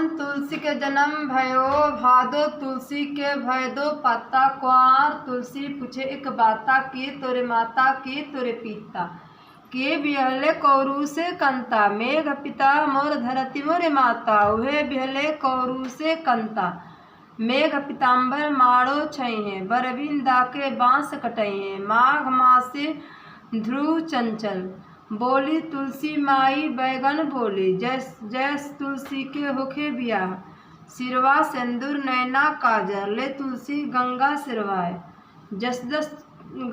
सावन तुलसी के जन्म भयो भादो तुलसी के भय दो पत्ता कुआर तुलसी पूछे एक बाता की तोरे माता की तोरे पिता के बिहले कौरू से कंता मेघ पिता मोर धरती मोरे माता उहे बिहले कौरू से कंता मेघ पिताम्बर माड़ो छैहे बरबिंदा के बांस कटैहे माघ मासे ध्रुव चंचल बोली तुलसी माई बैगन बोली जैस जैस तुलसी के होखे बियाह सिरवा सिंदूर नैना काजर ले तुलसी गंगा सिरवाए जस जस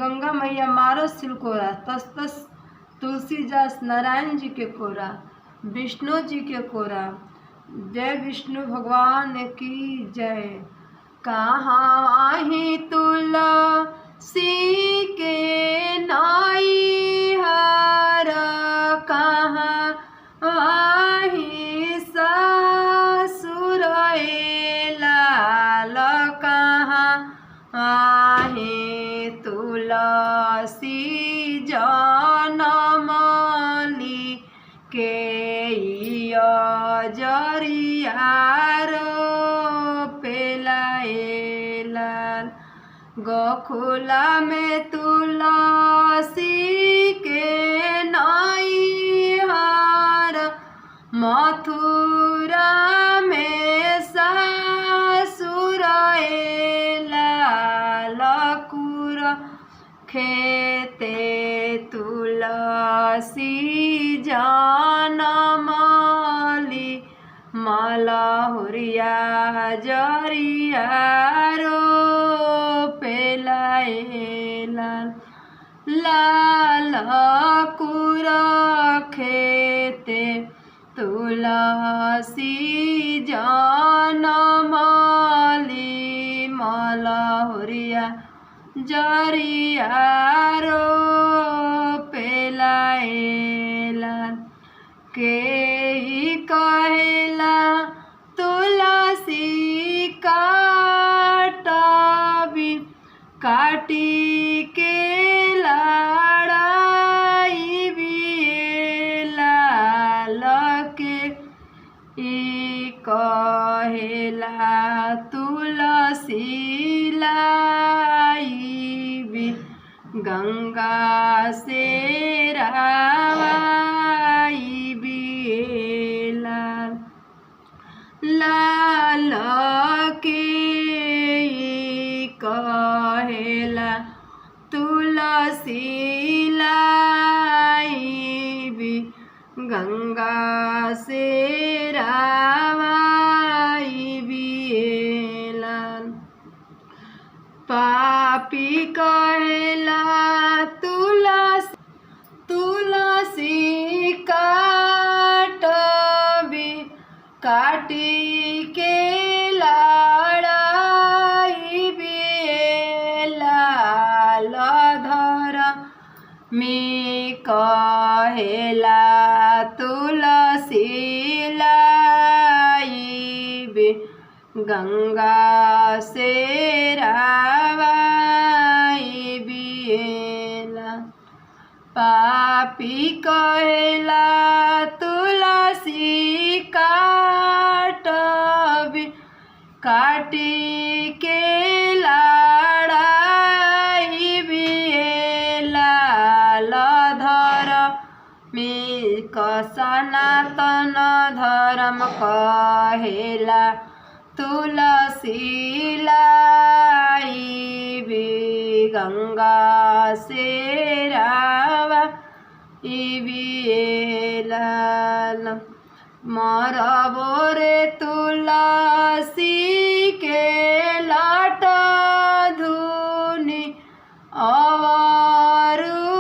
गंगा मैया मारो सिलकोरा तस तस तुलसी जस नारायण जी के कोरा विष्णु जी के कोरा जय विष्णु भगवान की जय। कहाँ ही तुलसी के नाई हर कहाँ ही ससुर लाल कहाँ ही तुलसी जनमली के जरियार पेलाएलाल गोकुला में तुलसी के नाई हार मथुरा में ससुर लाल कुर खेते तुलसी जनमली मलहुरिया जरिया रो पेलाएलाल लाल कुर खेते तुलसी जनमली मलहुरिया जरिया रो पेलाएलाल के कहेला तुलसी काटबी काटी के लड़ाई बिलाल के कहेला तुलसी लाई गंगा से रावाई बिलाल लाल के कहेला तुलसी लाई भी गंगा से रावाई बिलाल पापी कहेला तुलसी तुलसी काटबी काटी के लड़ाई बिलाल धर में कहेला तुलसी लाई बे गंगा से रावाई बिला पापी कहेला तुलसी काटबी काटी के लड़ाई बिलाल धर में सनातन धर्म कहेला तुलसी लाई भी गंगा से रावा बिलाल मरबो रे तुलसी के लाट धुनी अवरु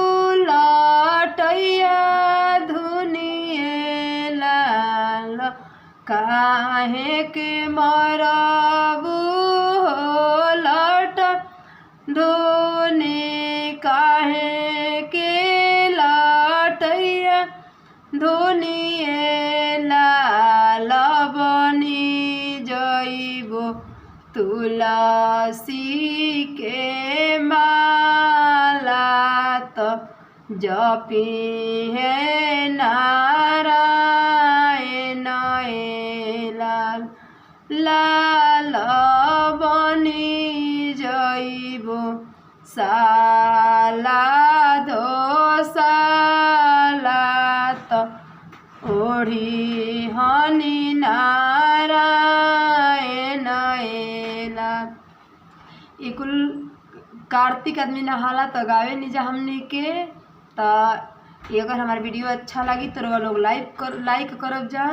लटैया धुनिए लाल काहे के मरबू लट धुनी काहे के लटैया धुनिए लाल बनी जइबो तुलसी के माला तो जपी है नारायण। लाल बनी जइबो साला धो साला त ओढ़ी हनी नारायण एला। ये कुल कार्तिक आदमी नहाला तो गावे निजा हमनी के। तो ये अगर हमारा वीडियो अच्छा लगी तो लोग लाइक करब जा।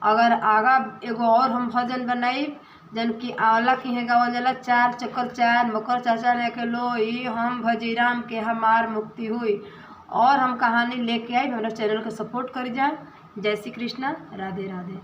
अगर आगा एगो और हम भजन बनाइब जन कि आंवला की है गावल जाला, चार चक्कर चार मकर चाचा ने के लोई हम भजीराम के हमार मुक्ति हुई, और हम कहानी लेके आई। हमारे चैनल को सपोर्ट करी जा। जय श्री कृष्णा, राधे राधे।